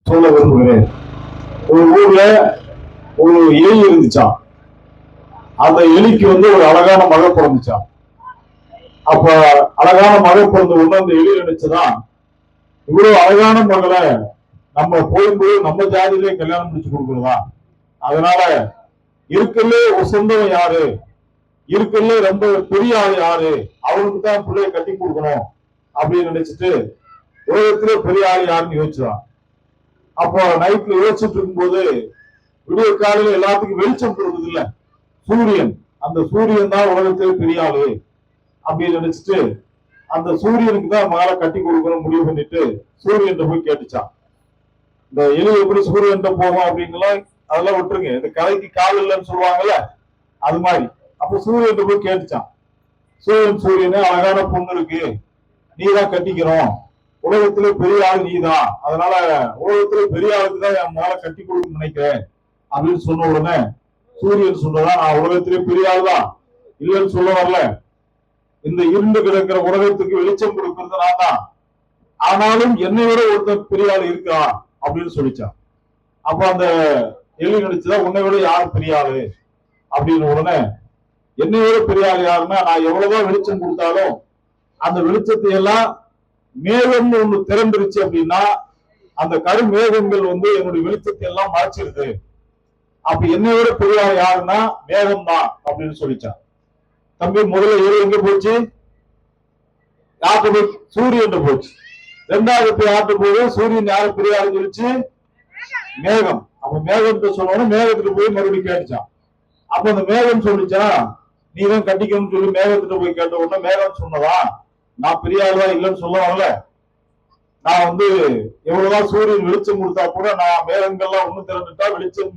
சொல்ல விரும்புகிறேன். ஒரு ஊர்ல ஒரு எலி இருந்துச்சான். அந்த எலிக்கு ஒரு அழகான மகன் பிறந்துச்சான். அப்ப அழகான மகன் பிறந்த உடனே அந்த எலி நினைச்சதான், இவ்வளவு அழகான மகளை நம்ம போகும்போது நம்ம ஜாதியிலே கல்யாணம் முடிச்சு கொடுக்குறதா, அதனால இருக்கலே சொந்தம் யாரு, இருக்கல ரொம்ப பெரிய ஆள் யாரு, அவனுக்கு தான் பிள்ளைய கட்டி கொடுக்கணும் அப்படின்னு நினைச்சிட்டு உலகத்திலே பெரிய ஆள் யாருன்னு யோசிச்சுதான். அப்போ நைட்ல யோசிச்சுட்டு இருக்கும்போது விடிய காலையில எல்லாத்துக்கும் வெளிச்சம் கொடுக்குது இல்ல, சூரியன், அந்த சூரியன் தான் உலகத்திலே பெரிய ஆளு அப்படின்னு நினைச்சிட்டு அந்த சூரியனுக்கு தான் மகளை கட்டி கொடுக்கணும் முடிவு பண்ணிட்டு சூரியன் போய் கேட்டுச்சான். இந்த எலி எப்படி சூரியன் போகும் அப்படின்லாம் அதெல்லாம் விட்டுருங்க, இந்த கதைக்கு கால் இல்லைன்னு சொல்லுவாங்கல்ல, அது மாதிரி. அப்ப சூரியன் போய் கேட்டுச்சான், சூரியனே அழகான பொண்ணு இருக்கு, நீ தான் கட்டிக்கிறோம், உலகத்திலே பெரிய ஆள் நீ தான், அதனால உலகத்திலே பெரிய ஆளுக்கு தான் என் மகளை கட்டி கொடுக்கணும்னு நினைக்கிறேன் அப்படின்னு சொன்ன உடனே சூரியன் சொன்னதா, நான் உலகத்திலே பெரிய ஆள் தான், இல்லைன்னு சொல்ல வரல, இந்த இருண்டு கிடக்கிற உலகத்துக்கு வெளிச்சம் கொடுக்கிறது நான் தான், ஆனாலும் என்னை விட ஒருத்தர் பெரிய ஆள் இருக்கா அப்படின்னு சொல்லிச்சான். அப்ப அந்த எலி நினைச்சுதான், உன்னை விட யார் பெரிய ஆளு அப்படின்னு உடனே, என்னை விட பெரிய ஆள் யாருன்னா, நான் எவ்வளவுதான் வெளிச்சம் கொடுத்தாலும் அந்த வெளிச்சத்தை எல்லாம் மேகம்னு ஒண்ணு திறந்துருச்சு அப்படின்னா அந்த கருமேகங்கள் என்னுடைய வெளிச்சத்தை எல்லாம் மறைச்சிருது, அப்ப என்னை விட பெரிய ஆள் யாருன்னா மேகம் தான் அப்படின்னு சொல்லிச்சான். தம்பி, முதல்ல எலி எங்க போச்சு? யார்கிட்ட போய்? சூரியன் போச்சு. ரெண்டாவது போய் யார்கிட்ட போய்? சூரியன் யாரு பெரிய ஆளு சொல்லிச்சு? மேகம். அப்ப மேகத்தை சொன்னோன்னு மேகத்துக்கு போய் மறுபடியும் கேட்டுச்சான். அப்ப அந்த மேகம் சொல்லிச்சா, நீ தான் கட்டிக்கணும்னு சொல்லி மேகத்திட்ட போய் கேட்ட உடனே மேகம் சொன்னதா, நான் பெரிய ஆளுவா இல்லைன்னு சொல்ல வரல, நான் எவ்வளவுதான் சூரியன் வெளிச்சம் கொடுத்தா கூட நான் மேகங்கள்லாம் ஒண்ணு திறந்துட்டா வெளிச்சம்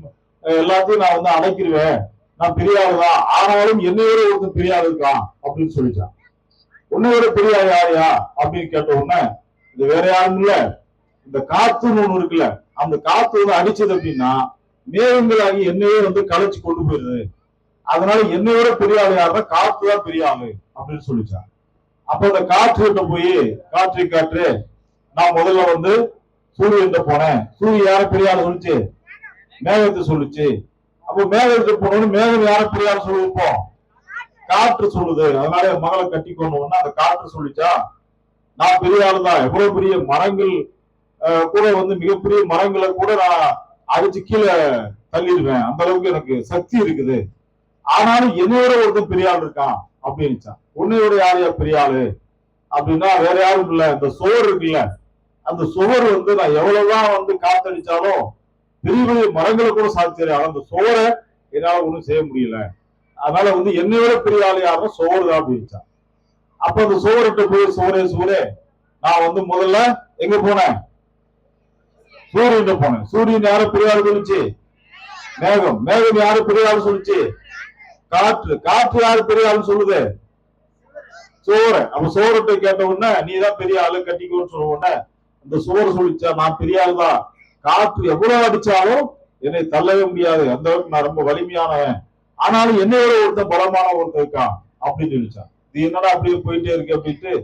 எல்லாத்தையும் நான் அடைக்கிடுவேன், நான் பெரிய ஆளுதான், ஆனாலும் என்னை விட ஒருத்தர் பெரிய ஆள் இருக்கான் அப்படின்னு சொல்லிச்சான். உன்னை விட பெரிய ஆள் யாரையா அப்படின்னு கேட்ட உடனே, இது வேற யாரும் இல்ல, இந்த காத்துன்னு ஒண்ணு இருக்குல்ல, அந்த காத்து அடிச்சது அப்படின்னா மேகங்களாகி என்னையே கலைச்சு கொண்டு போயிருது, அதனால என்னை விட பெரிய ஆள் யாருன்னா காத்துதான் பெரிய ஆளு அப்படின்னு சொல்லிச்சான். அப்ப அந்த காற்று கிட்ட போய், காற்று நான் முதல்ல சூரியன் போனேன், சூரியன் யார பெரிய ஆளு சொல்லிச்சு? மேகத்தை சொல்லிச்சு. அப்ப மேகத்தை போனோன்னு மேகம் யார பெரிய ஆளு சொல்லிருப்போம்? காற்று சொல்லுது, அதனால என் மகளை கட்டிக்கொண்டோம்னா அந்த காற்று சொல்லிச்சா, நான் பெரிய ஆளு தான், எவ்வளவு பெரிய மரங்கள் கூட மிகப்பெரிய மரங்களை கூட நான் அடிச்சு கீழே தள்ளிடுவேன், அந்த அளவுக்கு எனக்கு சக்தி இருக்குது, ஆனாலும் என்னையோட ஒருத்தன் பெரிய ஆள் இருக்கான் அப்படின்னுச்சான். உன்னையோட யாரையா பெரிய ஆளு அப்படின்னா வேற யாரும் இல்ல, இந்த சுவர் இருக்குல்ல, அந்த சுவர் நான் எவ்வளவுதான் காத்தடிச்சாலும் பெரிய பெரிய மரங்களை கூட சாதிச்சேன், ஆனா அந்த சுவரை என்னால ஒண்ணும் செய்ய முடியல, அதனால என்னையோட பெரிய ஆளு யாரும் சுவர் தான் அப்படின்னுச்சான். அப்ப அந்த சுவர்கிட்ட போய், சுவரே நான் முதல்ல எங்க போனேன்? சூரியன் போனேன். சூரியன் யார பெரிய ஆளு சொல்லிச்சு? மேகம் யாரு பெரிய ஆளு சொல்லிச்சு? காற்று யாரு பெரிய ஆளு சொல்லுது? சோறு. அப்ப சோறுட்ட கேட்ட உடனே நீ தான் பெரிய ஆளு கட்டிக்கோன்னு சொல்ல உடனே அந்த சோறு சொல்லிச்சா, நான் பெரிய ஆள் தான், காற்று எவ்வளவு அடிச்சாலும் என்னை தள்ளவே முடியாது, அந்த அளவுக்கு நான் ரொம்ப வலிமையானவன், ஆனாலும் என்னையோட ஒருத்தன் பலமான ஒருத்தன் இருக்கான் அப்படின்னு சொல்லிச்சான். இது என்னடா அப்படியே போயிட்டே இருக்கு அப்படின்ட்டு,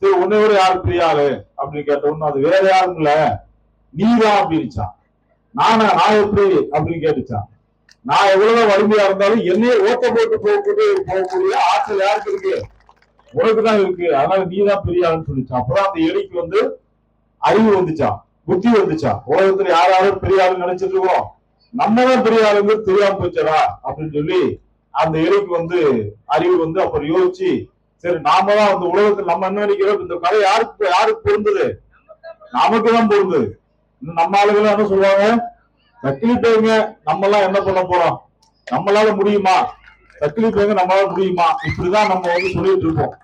சரி உன்னையோட யாரு பெரிய ஆளு அப்படின்னு கேட்ட உடனே, அது வேற யாரும் இல்ல, நீதான் அப்படின்னுச்சான். நான் எப்படி அப்படின்னு கேட்டுச்சான். நான் எவ்வளவு வலிமையா இருந்தாலும் என்னையே ஓட்ட போட்டு போகக்கூடிய ஆற்றல் யாருக்கு இருக்கு? உனக்குதான் இருக்கு, அதனால நீதான் பெரிய ஆளுன்னு சொல்லிச்சான். அப்புறம் அந்த எலிக்கு அறிவு வந்துச்சான், புத்தி வந்துச்சான். உலகத்துல யாராலும் பெரிய ஆளுன்னு நினைச்சிட்டு இருக்கோம், நம்மதான் பெரிய ஆளுங்க தெரியாம போச்சடா அப்படின்னு சொல்லி அந்த எலிக்கு அறிவு அப்புறம் யோசிச்சு, சரி நாம தான் உலகத்துல நம்ம என்ன நினைக்கிறோம், இந்த கதை யாருக்கு பொருந்தது? நமக்குதான் பொருந்தது. நம்ம ஆளுகளும் என்ன சொல்லுவாங்க, தக்கிலிப்பேங்க நம்ம எல்லாம் என்ன பண்ண போறோம், நம்மளால முடியுமா, தக்கிலிப்பேங்க நம்மளால முடியுமா, இப்படிதான் நம்ம சொல்லிட்டு இருப்போம்.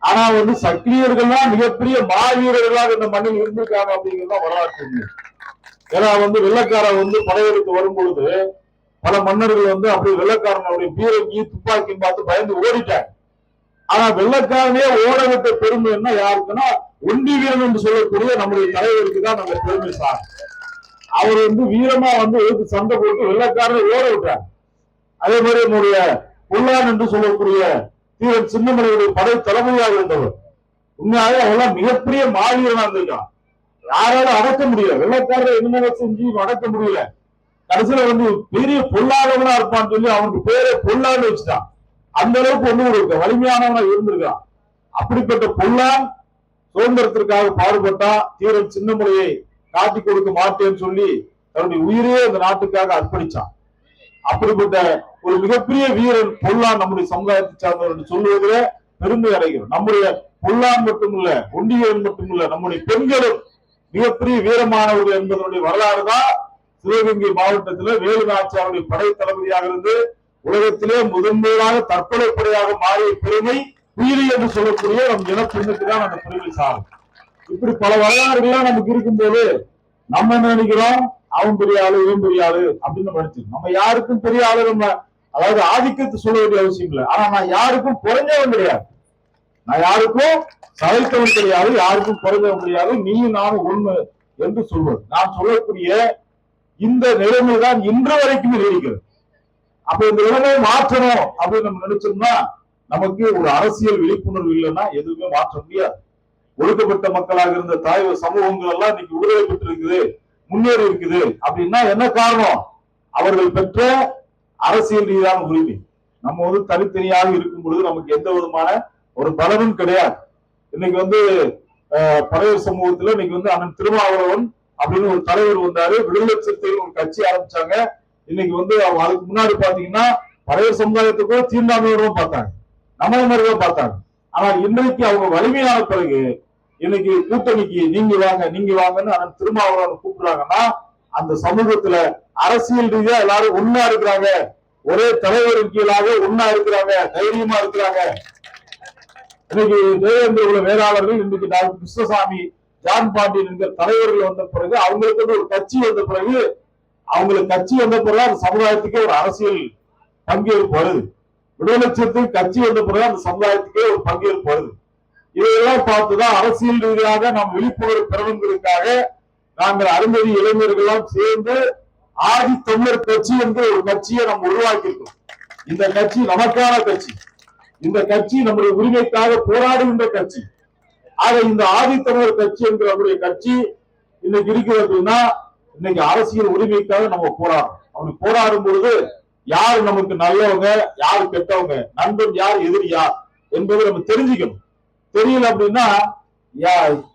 ஆனா சக்கிலியர்கள்லாம் மிகப்பெரிய மாவீரர்களாக இந்த மண்ணில் இருந்திருக்காங்க அப்படிங்கிறதுதான் வரலாற்று. ஏன்னா வெள்ளக்கார படையெடுத்து வரும் பொழுது பல மன்னர்கள் அப்படி வெள்ளக்காரனுடைய பீரங்கி துப்பாக்கின்னு பார்த்து பயந்து ஓடிட்டாங்க. ஆனா வெள்ளக்காரனே ஓட விட்ட பெருமை என்ன யாருக்குன்னா, ஒண்டி வீரன் என்று சொல்லக்கூடிய நம்முடைய தலைவருக்கு தான் நம்ம பெருமை சார். அவர் வீரமா எடுத்து சண்டை போட்டு வெள்ளக்காரனை ஓட விட்டார். அதே மாதிரி நம்முடைய பொல்லான் என்று சொல்லக்கூடிய தீரன் சின்னமலையுடைய படை தலைமையாக இருந்தவர், உண்மையாக அவெல்லாம் மிகப்பெரிய மாவீரனா இருந்திருக்கான். யாராலும் அடக்க முடியல. வெள்ளக்காரரை என்னென்ன செஞ்சு அடக்க முடியல. கடைசியில வந்து பெரிய பொல்லாதவனா இருப்பான்னு சொல்லி அவனுக்கு பேரே பொல்லான்னு வச்சுட்டான். அந்த அளவுக்கு வந்து ஒரு வலிமையானவனா இருந்திருக்கான். அப்படிப்பட்ட பொல்லான் சுதந்திரத்திற்காக பாடுபட்டா, தீரன் சின்னமுறையை காட்டி கொடுக்க மாட்டேன்னு சொல்லி தன்னுடைய உயிரையே அந்த நாட்டுக்காக அர்ப்பணிச்சான். அப்படிப்பட்ட ஒரு மிகப்பெரிய வீரன் பொல்லான் நம்முடைய சமுதாயத்தை சார்ந்தவர் என்று சொல்லுவதில் பெருமை அடைகிறோம். நம்முடைய பொல்லான் மட்டுமல்ல, ஒண்டியவன் மட்டுமல்ல, நம்முடைய பெண்களும் மிகப்பெரிய வீரமானவர்கள் என்பதனுடைய வரலாறு தான் சிவகங்கை மாவட்டத்தில் வேலு நாச்சியாருடைய படை தளபதியாக இருந்து உலகத்திலே முதன்மையாக தற்கொலை படையாக மாறிய பெருமை உயிரி என்று சொல்லக்கூடிய நம் இனப்பெண்ணுக்கு தான் அந்த பெருமை சாரும். இப்படி பல வரலாறுகள்லாம் நமக்கு இருக்கும்போது நம்ம என்ன நினைக்கிறோம், அவன் பெரிய ஆளு இவன் பெரிய ஆளு அப்படின்னு நினைச்சிருக்கோம். நம்ம யாருக்கும் பெரிய ஆளு, நம்ம அதாவது ஆதிக்கத்தை சொல்ல வேண்டிய அவசியம் இல்லை. ஆனா நான் யாருக்கும் குறைஞ்சவன் கிடையாது, நான் யாருக்கும் சளைத்தவன் கிடையாது, யாருக்கும் குறைஞ்சவன் கிடையாது, நீயும் நானும் ஒண்ணு என்று சொல்வது. நான் சொல்லக்கூடிய இந்த நிலைமை தான் இன்று வரைக்கும் இருக்கிறது. அப்ப இந்த நிலைமையை மாற்றணும் அப்படின்னு நம்ம நினைச்சோம்னா நமக்கு ஒரு அரசியல் விழிப்புணர்வு இல்லைன்னா எதுவுமே மாற்ற முடியாது. ஒடுக்கப்பட்ட மக்களாக இருந்த தாய் சமூகங்கள் எல்லாம் இன்னைக்கு விடுதலை பெற்று இருக்குது, முன்னேறி இருக்குது. அப்படின்னா என்ன காரணம்? அவர்கள் பெற்ற அரசியல் ரீதியான உரிமை. நம்ம வந்து தனித்தனியாக இருக்கும் பொழுது நமக்கு எந்த விதமான ஒரு பலனும் கிடையாது. இன்னைக்கு வந்து பழையர் சமூகத்துல இன்னைக்கு வந்து அண்ணன் திருமாவளவன் அப்படின்னு ஒரு தலைவர் வந்தாரு, விடுதலை சிறுத்தைகள் ஒரு கட்சி ஆரம்பிச்சாங்க. இன்னைக்கு வந்து அவங்க அதுக்கு முன்னாடி பாத்தீங்கன்னா பழையர் சமுதாயத்துக்கும் தீண்டாமையோடும் பார்த்தாங்க, நம்ம மாதிரிதான் பார்த்தாங்க. ஆனால் இன்றைக்கு அவங்க வலிமையான பிறகு இன்னைக்கு கூட்டணிக்கு நீங்க வாங்க நீங்க வாங்கன்னு அண்ணன் திருமாவளவன் கூப்பிடுறாங்கன்னா அந்த சமூகத்துல அரசியல் ரீதியா எல்லாரும் ஒன்னா இருக்கிறாங்க, ஒரே தலைவரின் கீழாக ஒன்னா இருக்கிறாங்க, தைரியமா இருக்கிறாங்க. இன்னைக்கு தேவேந்திர குல வேளாளர்கள், இன்னைக்கு டாக்டர் கிருஷ்ணசாமி, ஜான் பாண்டியன் என்கிற தலைவர்கள் வந்த பிறகு, அவங்களுக்கு ஒரு கட்சி வந்த பிறகு, அவங்களுக்கு கட்சி வந்த பிறகு அந்த சமுதாயத்துக்கே ஒரு அரசியல் பங்கேற்பு வருது. விடுதலை சிறுத்தைகள் கட்சி வந்த பிறகு அந்த சமுதாயத்துக்கே ஒரு பங்கேற்பு வருது. இதையெல்லாம் பார்த்துதான் அரசியல் ரீதியாக நாம் விழிப்புணர்வு பெறணுங்கிறதுக்காக நாங்கள் அருந்ததி இளைஞர்கள் சேர்ந்து ஆதி தமிழர் கட்சி என்ற ஒரு கட்சியை நம்ம உருவாக்கியிருக்கோம். இந்த கட்சி நமக்கான கட்சி, இந்த கட்சி நம்முடைய உரிமைக்காக போராடுகின்ற கட்சி. ஆக இந்த ஆதி தமிழர் கட்சி என்கிற நம்முடைய கட்சி இன்னைக்கு இருக்குது அப்படின்னா இன்னைக்கு அரசியல் உரிமைக்காக நம்ம போராடுறோம். அப்படி போராடும் பொழுது யார் நமக்கு நல்லவங்க, யார் கெட்டவங்க, நண்பன் யார், எதிரி யார் என்பதை நம்ம தெரிஞ்சுக்கணும். தெரியல அப்படின்னா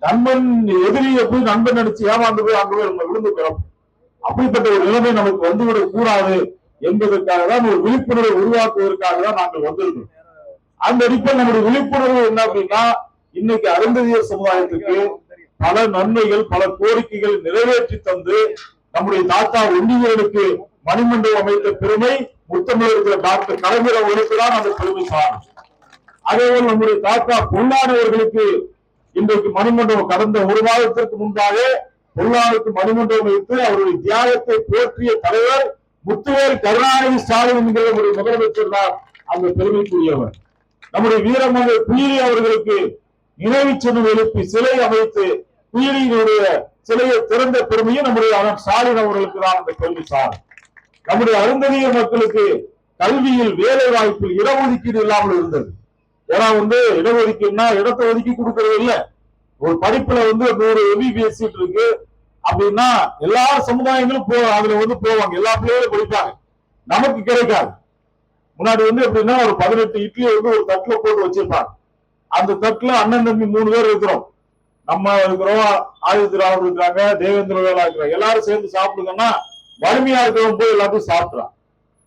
நண்பன் எதிரியை போய் நண்பன் நினைச்சு ஏமாந்து போய் அங்க போய் நம்ம விழுந்து போறோம். அப்படிப்பட்ட ஒரு நிலைமை நமக்கு வந்துவிடக் கூடாது என்பதற்காக தான் ஒரு விழிப்புணர்வை உருவாக்குவதற்காக தான் நாங்கள் வந்திருக்கோம். அந்த அடிப்படையில் நம்முடைய விழிப்புணர்வு என்ன அப்படின்னா இன்னைக்கு அருந்ததியர் சமுதாயத்துக்கு பல நன்மைகள், பல கோரிக்கைகள் நிறைவேற்றி தந்து நம்முடைய தாத்தா ஒண்டியர்களுக்கு மணிமண்டபம் அமைத்த பெருமை முத்தமிழ் இருக்கிற டாக்டர் கலைஞர் அவர்களுக்கு தான் அந்த பெருமை சாரும். அதேபோல் நம்முடைய தாத்தா பொல்லாதவர்களுக்கு இன்றைக்கு மணிமண்டபம் கடந்த ஒரு மாதத்திற்கு முன்பாக பொல்லாருக்கு மணிமண்டபம் வைத்து அவருடைய தியாகத்தை போற்றிய தலைவர் முத்துவேல் கருணாநிதி ஸ்டாலின் என்கிற ஒரு முதலமைச்சர் தான் அந்த பெருமைக்குரியவர். நம்முடைய வீரமங்கை குயிலி அவர்களுக்கு நினைவு சின்னம் எழுப்பி சிலை அமைத்து குயிலியினுடைய சிலையை திறந்த பெருமையும் நம்முடைய ஸ்டாலின் அவர்களுக்கு தான் அந்த பெருமை சாரும். நம்முடைய அருந்ததியர் மக்களுக்கு கல்வியில் வேலை வாய்ப்பில் இடஒதுக்கீடு இல்லாமல் இருந்தது. ஏன்னா வந்து இடஒதுக்கீடுனா இடத்தை ஒதுக்கி கொடுக்கறது இல்ல. ஒரு படிப்புல வந்து 100 MBBS சீட் இருக்கு அப்படின்னா எல்லா சமுதாயங்களும் அதுல வந்து போவாங்க, எல்லா பிள்ளைகளும் படிப்பாங்க, நமக்கு கிடைக்காது. முன்னாடி வந்து எப்படின்னா ஒரு 18 இட்லியை வந்து ஒரு தட்டுல போட்டு வச்சிருப்பாங்க. அந்த தட்டுல அண்ணன் தம்பி 3 பேர் இருக்கிறோம், நம்ம இருக்கிறோம், ஆதித்யராவ் இருக்கிறாங்க, தேவேந்திர வேலா இருக்கிறாங்க, எல்லாரும் சேர்ந்து சாப்பிடுங்கன்னா வலிமையா இருக்கிறவங்க போய் எல்லாத்தையும் சாப்பிடுறான்,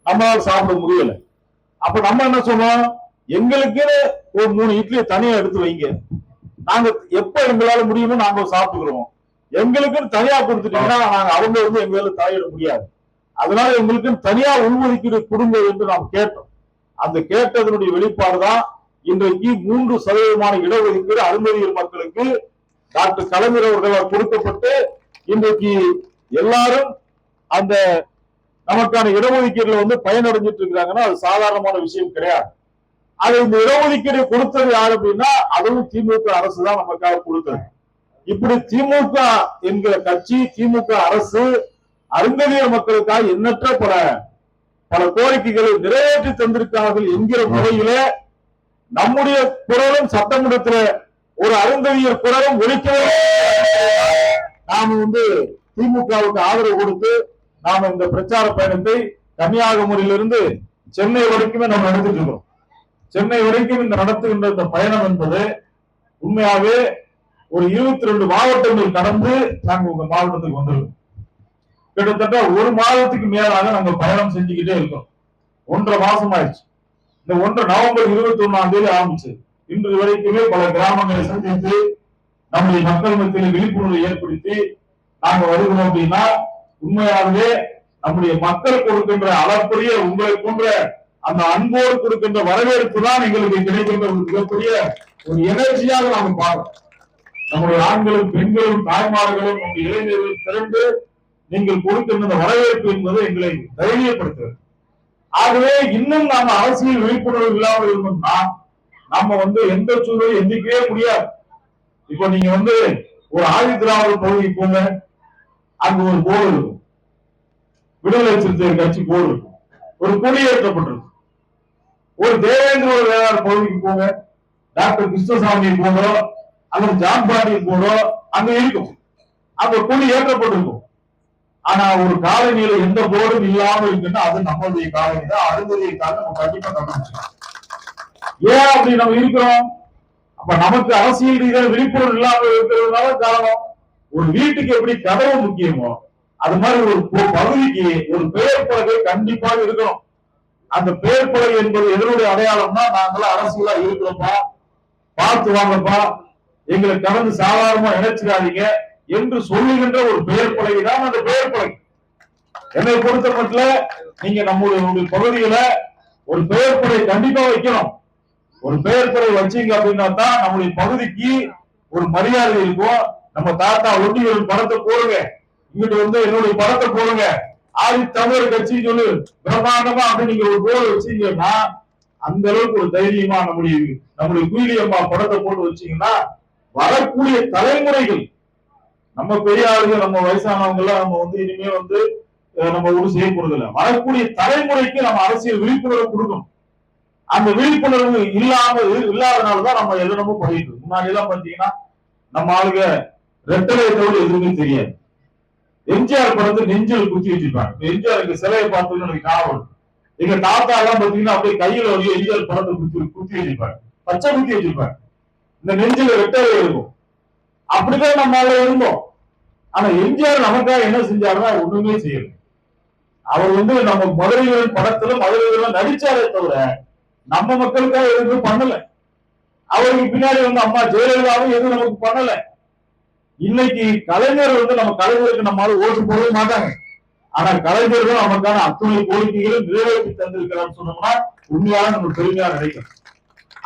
நம்மளால சாப்பிட முடியல. அப்ப நம்ம என்ன சொன்னோம், எங்களுக்கு ஒரு 3 இட்லியை தனியா எடுத்து வைங்க, நாங்க எப்ப எங்களால முடியுமோ நாங்க சாப்பிட்டுக்கிறோம், எங்களுக்குன்னு தனியா கொடுத்துட்டீங்கன்னா நாங்க அவங்க வந்து எங்களால தலையிட முடியாது, அதனால எங்களுக்கு தனியா உள்ஒதுக்கீடு கொடுங்க என்று நாம் கேட்டோம். அந்த கேட்டதனுடைய வெளிப்பாடுதான் இன்றைக்கு 3% இடஒதுக்கீடு அருந்ததியர் மக்களுக்கு டாக்டர் கலைஞர் அவர்களால் கொடுக்கப்பட்டு இன்றைக்கு எல்லாரும் அந்த நமக்கான இடஒதுக்கீடுல வந்து பயனடைஞ்சிட்டு இருக்கிறாங்கன்னா அது சாதாரணமான விஷயம் கிடையாது. அது இந்த இடஒதுக்கீடு கொடுத்தது யாரு அப்படின்னா அதுவும் திமுக அரசு தான் நமக்காக கொடுத்தது. இப்படி திமுக என்கிற கட்சி, திமுக அரசு அருந்ததியர் மக்களுக்காக எண்ணற்ற பல கோரிக்கைகளை நிறைவேற்றி தந்திருக்கிறார்கள் என்கிற முறையில நம்முடைய குரலும் சட்டமன்றத்தில் ஒரு அருந்ததியர் குரலும் ஒலிக்கவே நாம திமுகவுக்கு ஆதரவு கொடுத்து நாம இந்த பிரச்சார பயணத்தை கன்னியாகுமரியிலிருந்து சென்னை வரைக்குமே நம்ம நடத்திட்டு இருக்கோம். சென்னை வரைக்கும் இந்த நடத்துகின்ற இந்த பயணம் என்பது உண்மையாவே ஒரு 22 மாவட்டங்கள் கடந்து நாங்க உங்க மாவட்டத்துக்கு வந்திருக்கோம். கிட்டத்தட்ட ஒரு மாதத்துக்கு மேலாக நாங்க பயணம் செஞ்சுக்கிட்டே இருக்கோம். 1.5 மாசம் ஆயிடுச்சு. இந்த நவம்பர் 21 ஆரம்பிச்சு இன்று வரைக்குமே பல கிராமங்களை சந்தித்து நம்முடைய மக்கள் மத்தியில் விழிப்புணர்வை ஏற்படுத்தி நாங்க வருகிறோம் அப்படின்னா உண்மையாகவே நம்முடைய மக்கள் கொடுக்கின்ற அளப்பரிய உங்களை போன்ற அந்த அன்போடு கொடுக்கின்ற வரவேற்பு தான் எங்களுக்கு கிடைக்கின்ற ஒரு மிகப்பெரிய ஒரு எனர்ஜியாக நாம பார்க்கிறோம். நம்முடைய ஆண்களும் பெண்களும் தாய்மார்களும் நம்முடைய இளைஞர்களும் திரண்டு நீங்கள் கொடுக்கின்ற வரவேற்பு என்பது எங்களை தைரியப்படுத்துகிறது. ஆகவே இன்னும் நாம அரசியல் விழிப்புணர்வு இல்லாமல் இருந்தோம்னா நம்ம எந்த சூழலும் எந்திக்கவே முடியாது. இப்ப நீங்க ஒரு ஆதி திராவிட பகுதிக்கு போங்க, அங்க ஒரு போர்டு இருக்கும், விடுதலை சிறுத்தைகள் கட்சி போர்டு இருக்கும், ஒரு கொடியேற்றப்பட்டிருக்கும். ஒரு தேவேந்திர வேளாண் பகுதிக்கு போங்க, டாக்டர் கிருஷ்ணசாமி போனோ அல்லது ஜான்பாண்டி போனோ அங்க இருக்கும், அங்க கொடி ஏற்றப்பட்டிருக்கும். ஆனா ஒரு காலனியில எந்த போர்டும் இல்லாம இருக்குன்னா அது நம்மளுடைய காலனி தான். அருந்ததியை நம்ம கண்டிப்பா கவனிச்சோம். ஏன் அப்படி நம்ம இருக்கிறோம்? அப்ப நமக்கு அரசியல் ரீதியாக விழிப்புணர்வு இல்லாமல் இருக்கிறதுனால காரணம். ஒரு வீட்டுக்கு எப்படி கதவு முக்கியமோ அது மாதிரி ஒரு பகுதிக்கு ஒரு பெயர் பலகை கண்டிப்பாக இருக்கணும். அந்த பெயர் பலகை என்பது எதனுடைய அடையாளம்னா நாங்களாம் அரசியலா இருக்கிறோம்ப்பா, பார்த்து வாங்கப்பா, எங்களை கடந்து சாதாரணமா இணைச்சிடாதீங்க என்று சொல்லுகின்ற ஒரு பெயர் பலகை தான் அந்த பெயர் பலகை. என்னை பொறுத்த மட்டும் நீங்க நம்முடைய பகுதியில ஒரு பெயர் பலகை கண்டிப்பா வைக்கணும். ஒரு பெயர் பலகை வச்சீங்க அப்படின்னா தான் நம்முடைய பகுதிக்கு ஒரு மரியாதை இருக்கும். நம்ம தாத்தா ஒட்டிகளின் படத்தை போடுங்க, இங்கிட்டு என்னுடைய படத்தை போடுங்க, ஆதி தமிழர் கட்சின்னு சொல்லி பிரமாண்டமா அப்படி நீங்க ஒரு போர்டு வச்சீங்கன்னா அந்த அளவுக்கு ஒரு தைரியமா நம்முடைய குயிலி அம்மா படத்தை போட்டு வச்சீங்கன்னா வரக்கூடிய தலைமுறைகள், நம்ம பெரிய ஆளுங்க, நம்ம வயசானவங்க எல்லாம் நம்ம இனிமே நம்ம ஒன்றும் செய்ய போறது இல்லை. வரக்கூடிய தலைமுறைக்கு நம்ம அரசியல் விழிப்புணர்வு கொடுக்கணும். அந்த விழிப்புணர்வு இல்லாதனாலதான் நம்ம எதுனமோ பண்ணிட்டு முன்னாடி எல்லாம் பாத்தீங்கன்னா நம்ம ஆளுங்க ரெட்டலையை தவிர எதுவுமே தெரியாது. எம்ஜிஆர் படத்தை நெஞ்சில் குத்தி வச்சிருப்பாங்க. எம்ஜிஆருக்கு சிலையை பார்த்தோம்னு எனக்கு ஞாபகம். எங்க தாத்தா எல்லாம் பாத்தீங்கன்னா அப்படியே கையில எம்ஜிஆர் படத்தை குத்தி வச்சிருப்பாங்க, பச்சை குத்தி வச்சிருப்பாங்க. இந்த நெஞ்சில ரெட்டலை இருக்கும். அப்படிதான் நம்ம இருந்தோம். ஆனா எம்ஜிஆர் நமக்காக என்ன செஞ்சாருன்னா ஒண்ணுமே செய்யல. அவர் நம்ம மதுரைகளின் படத்துல மதுரைகள் நடிச்சாரே தவிர நம்ம மக்களுக்காக எதுவும் பண்ணல. அவருக்கு பின்னாடி அம்மா ஜெயலலிதாவும் எதுவும் நமக்கு பண்ணல. இன்னைக்கு கலைஞர் நம்ம கலைஞருக்கு நம்மளால ஓட்டு போடவே மாட்டாங்க. ஆனா கலைஞர்கள் நமக்கான அத்துணை கோரிக்கைகளும் நிறைவேற்றி தந்திருக்கிறார் சொன்னோம்னா உண்மையாக நம்ம பெருமையா நினைக்கிறோம்.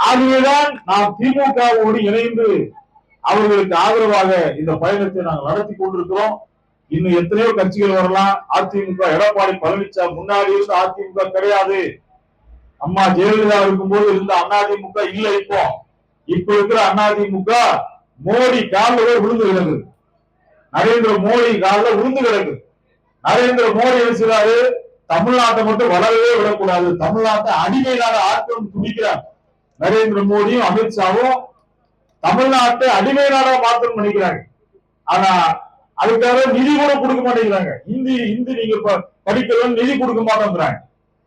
ஆகவேதான் நாம் திமுகவோடு இணைந்து அவர்களுக்கு ஆதரவாக இந்த பயணத்தை நாங்கள் நடத்தி கொண்டிருக்கிறோம். இன்னும் எத்தனையோ கட்சிகள் வரலாம். அதிமுக எடப்பாடி பழனிசாமி முன்னாடி இருந்த அதிமுக கிடையாது. அம்மா ஜெயலலிதா இருக்கும்போது இருந்த அதிமுக இல்ல. இப்ப இருக்கிற அதிமுக மோடி காலில் விழுந்து கிடக்கு, நரேந்திர மோடி காலில் விழுந்து கிடக்கு. நரேந்திர மோடி என்ன செய்றாரு? தமிழ்நாட்டை மட்டும் வளரவே விடக்கூடாது, தமிழ்நாட்டை அடிமை நாடு ஆட்டம் துடிக்கிறார். நரேந்திர மோடியும் அமித்ஷாவும் தமிழ்நாட்டை அடிமை நாடா மாத்தணும் நினைக்கிறாங்க. ஆனா அதுக்காக நிதி கூட கொடுக்க மாட்டேங்கிறாங்க. இந்தி நீங்க படிக்கணும், நிதி கொடுக்க மாட்டோங்கிறாங்க.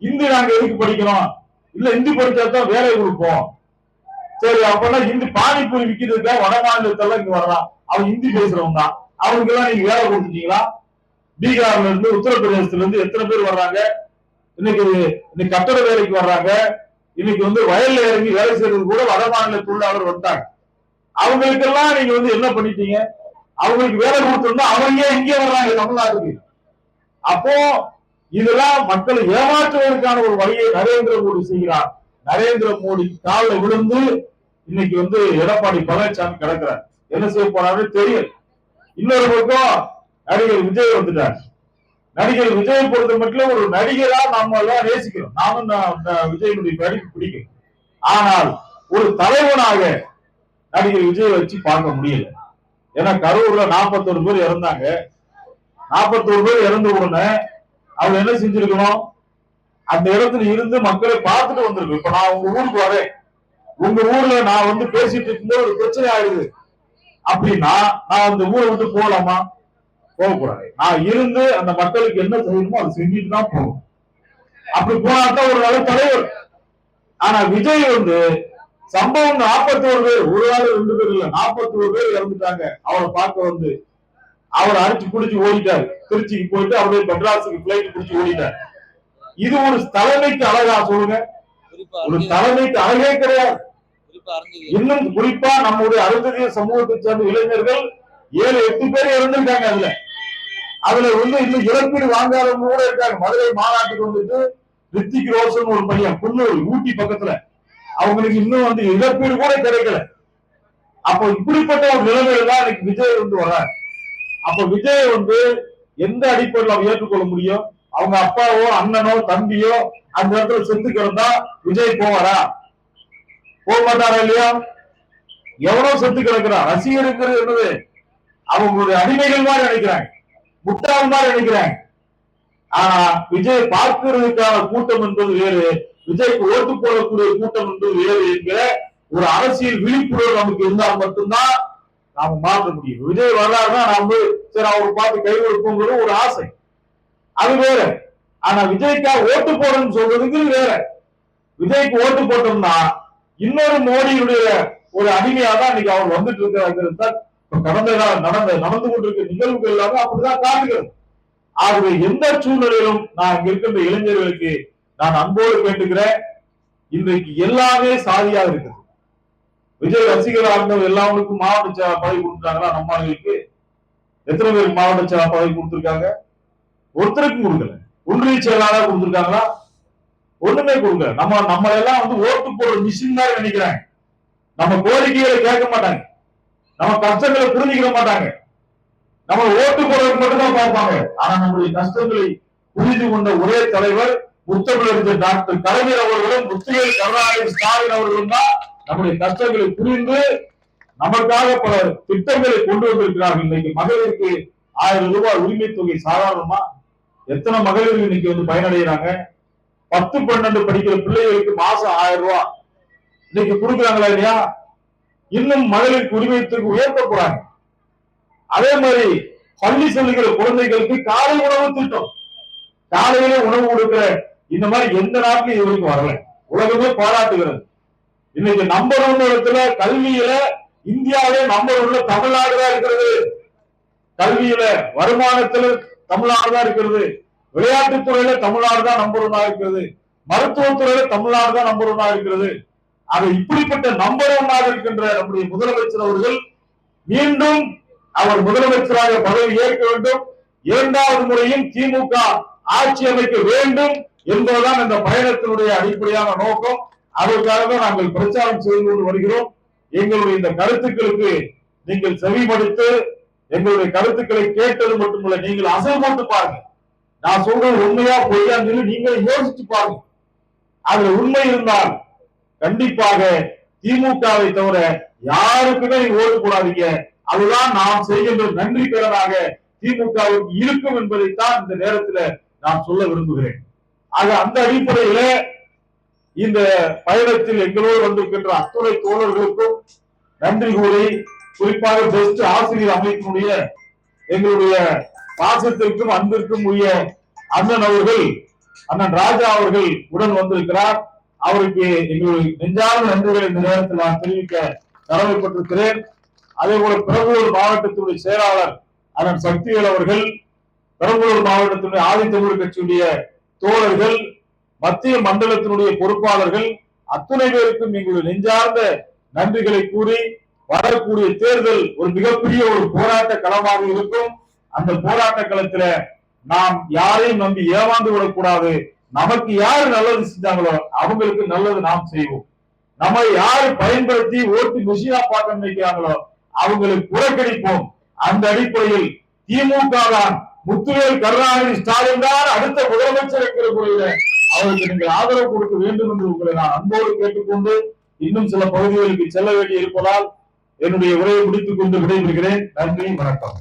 இந்தி நாங்க எதுக்கு படிக்கணும்? இல்ல இந்தி படிச்சாதான் வேலை கொடுப்போம். சரி, அப்பெல்லாம் இந்தி பானிபூரி விக்கிறதுக்கா வட மாநிலத்தெல்லாம் இங்க வர்றான், அவன் ஹிந்தி பேசுறவங்க தான். அவனுக்கு எல்லாம் நீங்க வேலை கொடுத்துட்டீங்களா? பீகார்ல இருந்து உத்தரப்பிரதேசத்துல இருந்து எத்தனை பேர் வர்றாங்க? இன்னைக்கு கட்டட வேலைக்கு வர்றாங்க. இன்னைக்கு வயல்ல இறங்கி வேலை செய்யறது கூட வட மாநில தொழிலாளர் வந்தாங்க. அவங்களுக்கெல்லாம் நீங்க என்ன பண்ணிட்டீங்க? அவங்களுக்கு வேலை கொடுத்திருந்தா அவங்க இங்கே வர்றாங்க தமிழ்நாட்டுக்கு. அப்போ இதெல்லாம் மக்களை ஏமாற்றுவதற்கான ஒரு வழியை நரேந்திர மோடி செய்கிறார். நரேந்திர மோடி காலில் விழுந்து இன்னைக்கு எடப்பாடி பழனிசாமி கிடக்கிறார். என்ன செய்ய போறாரு தெரியும். இன்னொரு பக்கம் நடிகர் விஜய் வந்துட்டார். நடிகர் விஜய் பொறுத்த மட்டும் ஒரு நடிகரா நம்ம எல்லாம் நேசிக்கிறோம். நானும் விஜயனுடைய நடிப்பு பிடிக்கும். ஆனால் ஒரு தலைவனாக நடிகர் விஜய் வச்சு பார்க்க முடியல. ஏன்னா கரூர்ல 41 பேர் இறந்தாங்க. 41 பேர் இறந்த உடனே அவர் என்ன செஞ்சிருக்கணும்? அந்த இடத்துல இருந்து மக்களை பார்த்துட்டு வந்திருக்கும். இப்ப நான் உங்க ஊருக்கு வரேன், உங்க ஊர்ல நான் பேசிட்டு இருக்கும்போது ஒரு பிரச்சனை ஆயிடுது அப்படின்னா நான் அந்த ஊரை விட்டு போகலாமா? போகக்கூடாது. நான் இருந்து அந்த மக்களுக்கு என்ன செய்யணுமோ அதை செஞ்சுட்டு தான் போகணும். அப்படி போனாதான் ஒரு நல்ல தலைவர். ஆனா விஜய் சம்பவம் 41 பேர், ஒரு ஆள் 2 பேர் இல்ல, 41 பேர் இறந்துட்டாங்க. அவரை பார்க்க அவர் அடிச்சு பிடிச்சு ஓடிட்டாரு. திருச்சிக்கு போயிட்டு அவருடைய மெட்ராஸுக்கு பிளைட் பிடிச்சு ஓடிட்டார். இது ஒரு தலைமைக்கு அழகா சொல்லுங்க? ஒரு தலைமைக்கு அழகே கிடையாது. இன்னும் குறிப்பா நம்முடைய அருந்ததிய சமூகத்தை சேர்ந்த இளைஞர்கள் 7-8 பேர் இறந்திருக்காங்க. அதுல இன்னும் இழப்பீடு வாங்காதவங்க கூட இருக்காங்க. மதுரை மாநாட்டுக்கு ரித்திக் ரோஷன் ஒரு பையன், குன்னூர் ஊட்டி பக்கத்துல, அவங்களுக்கு இன்னும் இழப்பீடு கூட கிடைக்கல. அப்போ இப்படிப்பட்ட ஒரு நிலைமையில தான் இன்னைக்கு விஜய் வர்றாரு. அப்ப விஜய் எந்த அடிப்படையில் அவன் ஏற்றுக்கொள்ள முடியும்? அவங்க அப்பாவோ அண்ணனோ தம்பியோ அந்த இடத்துல செத்து கிடந்தா விஜய் போவாரா? போக மாட்டாரா இல்லையா? எவனோ செத்து கிடக்கிறான். ரசிகர்கள் என்னது அவங்களுடைய அடிமைகள் மாதிரி நினைக்கிறாங்க, முட்டாள் மாதிரி நினைக்கிறாங்க. ஆனா விஜய் பார்க்கிறதுக்கான கூட்டம் என்பது வேறு, விஜய்க்கு ஓட்டு போடக்கூடிய கூட்டம் என்பது வேறு என்கிற ஒரு அரசியல் விழிப்புணர்வு நமக்கு இருந்தால் மட்டும்தான் நாம மாற்ற முடியும். விஜய் வரலாறுனா நாம சரி அவரை பார்த்து கை கொடுப்போங்கிறது ஒரு ஆசை, அது வேற. ஆனா விஜய்க்காக ஓட்டு போடணும்னு சொல்றதுக்கு வேற. விஜய்க்கு ஓட்டு போட்டோம்னா இன்னொரு மோடியுடைய ஒரு அடிமையா தான் இன்னைக்கு அவர் வந்துட்டு இருக்கிறார். கடந்த காலம் நடந்து கொண்டிருக்கிற நிகழ்வுகள் எல்லாமே அப்படிதான் காட்டுகிறது. ஆகவே எந்த சூழ்நிலையிலும் நான் இங்க இருக்கின்ற இளைஞர்களுக்கு நான் அன்போடு கேட்டுக்கிறேன், இன்றைக்கு எல்லாமே சாதியா இருக்குது. விஜய் ரசிகராக இருந்தவர் எல்லாருக்கும் மாவட்ட பதவி கொடுத்துட்டாங்களா? நம்மளுக்கு எத்தனை பேருக்கு மாவட்ட பதவி கொடுத்திருக்காங்க? ஒருத்தருக்கும் கொடுக்கல. ஒன்றிய செயலாளர் கொடுத்திருக்காங்களா? ஒண்ணுமே கொடுக்கல. நம்ம எல்லாம் ஓட்டு போடுற மிஷின் தான் நினைக்கிறாங்க. நம்ம கோரிக்கைகளை கேட்க மாட்டாங்க, நம்ம கஷ்டங்களை புரிஞ்சுக்கிற மாட்டாங்க, நம்ம ஓட்டு போடுறதுக்கு மட்டும்தான் பார்ப்பாங்க. ஆனா நம்முடைய கஷ்டங்களை புரிந்து கொண்ட ஒரே தலைவர் முத்தமிழறிஞர் டாக்டர் கலைஞர் அவர்களும் முத்துவேல் கருணாநிதி ஸ்டாலின் அவர்களும் தான் நம்முடைய கஷ்டங்களை புரிந்து நமக்காக பல திட்டங்களை கொண்டு வந்திருக்கிறார்கள். இன்னைக்கு மகளிருக்கு 1000 ரூபாய் உரிமை தொகை சாதாரணமா எத்தனை மகளிர் இன்னைக்கு பயனடைகிறாங்க? 10-12 படிக்கிற பிள்ளைகளுக்கு மாசம் 1000 ரூபாய் இன்னைக்கு கொடுக்குறாங்களா இல்லையா? இன்னும் மகளிருக்கு உரிமையத்திற்கு உயர்த்த போறாங்க. அதே மாதிரி பள்ளி செல்லுகிற குழந்தைகளுக்கு காலை உணவு திட்டம், காலையில உணவு கொடுக்கிற இந்த மாதிரி எந்த நாட்டிலும் இதுவரைக்கும் வரல. உலகமே பாராட்டுகிறது. இன்னைக்கு நம்பர் 1 இடத்துல கல்வியில இந்தியாவிலே நம்பர் 1 தமிழ்நாடு தான் இருக்கிறது. கல்வியில வருமானத்தில் தமிழ்நாடு தான் இருக்கிறது. விளையாட்டுத்துறையில தமிழ்நாடு தான் நம்பர் 1 இருக்கிறது. மருத்துவத்துறையில தமிழ்நாடு தான் நம்பர் 1 இருக்கிறது. அது இப்படிப்பட்ட நம்பர் 1 இருக்கின்ற நம்முடைய முதலமைச்சர் அவர்கள் மீண்டும் அவர் முதலமைச்சராக பதவி ஏற்க வேண்டும், 2வது முறையும் திமுக ஆட்சி அமைக்க வேண்டும் என்பதுதான் இந்த பயணத்தினுடைய அடிப்படையான நோக்கம். அதற்காக தான் நாங்கள் பிரச்சாரம் செய்து கொண்டு வருகிறோம். எங்களுடைய இந்த கருத்துக்களுக்கு நீங்கள் செவிமடுத்து எங்களுடைய கருத்துக்களை கேட்டது மட்டுமல்ல, நீங்கள் அசல் போட்டு பாருங்க. நான் சொல்றது உண்மையா பொய்யான்னு சொல்லி நீங்கள் யோசிச்சு பாருங்க. அதுல உண்மை இருந்தால் கண்டிப்பாக திமுகவை தவிர யாருக்குமே ஓட்டு போடாதீங்க. அதுதான் நாம் செய்கின்ற நன்றி கடனாக திமுகவுக்கு இருக்கும் என்பதைத்தான் இந்த நேரத்தில் நான் சொல்ல விரும்புகிறேன். ஆக அந்த அடிப்படையில இந்த பயணத்தில் எங்களோடு வந்திருக்கின்ற அத்துணை தோழர்களுக்கும் நன்றி கூறி, குறிப்பாக பெஸ்ட் ஆசிரியர் அமைப்பினுடைய எங்களுடைய பாசத்திற்கும் அன்பிற்கும் உரிய அண்ணன் அவர்கள், அண்ணன் ராஜா அவர்கள் உடன் வந்திருக்கிறார். அவருக்கு எங்களுடைய நெஞ்சார்ந்த நன்றிகளை இந்த நேரத்தில் நான் தெரிவிக்க கடமைப்பட்டிருக்கிறேன். அதே போல பெரம்பலூர் மாவட்டத்தினுடைய செயலாளர் அண்ணன் சக்திவேல் அவர்கள், பெரம்பலூர் மாவட்டத்தினுடைய ஆதித்தமிழர் கட்சியுடைய தோழர்கள், மத்திய மண்டலத்தினுடைய பொறுப்பாளர்கள் அத்துணை பேருக்கும் எங்களுடைய நெஞ்சார்ந்த நன்றிகளை கூறி, வரக்கூடிய தேர்தல் ஒரு மிகப்பெரிய ஒரு போராட்ட களமாக இருக்கும். அந்த போராட்ட களத்துல நாம் யாரையும் நம்பி ஏமாந்து விடக்கூடாது. நமக்கு யாரு நல்லது செஞ்சாங்களோ அவங்களுக்கு நல்லது நாம் செய்வோம். நம்ம யாரு பயன்படுத்தி ஓட்டு மிஷினா பார்க்க நினைக்கிறாங்களோ அவங்களுக்கு புறக்கணிப்போம். அந்த அடிப்படையில் திமுக தான், முத்துவேல் கருணாநிதி ஸ்டாலின் தான் அடுத்த முதலமைச்சர் என்கிற முறையில அவருக்கு நீங்கள் ஆதரவு கொடுக்க வேண்டும் என்று உங்களை நான் அன்போடு கேட்டுக்கொண்டு, இன்னும் சில பகுதிகளுக்கு செல்ல வேண்டி இருப்பதால் என்னுடைய உரையை முடித்துக் கொண்டு விடைபெறுகிறேன். நன்றி, வணக்கம்.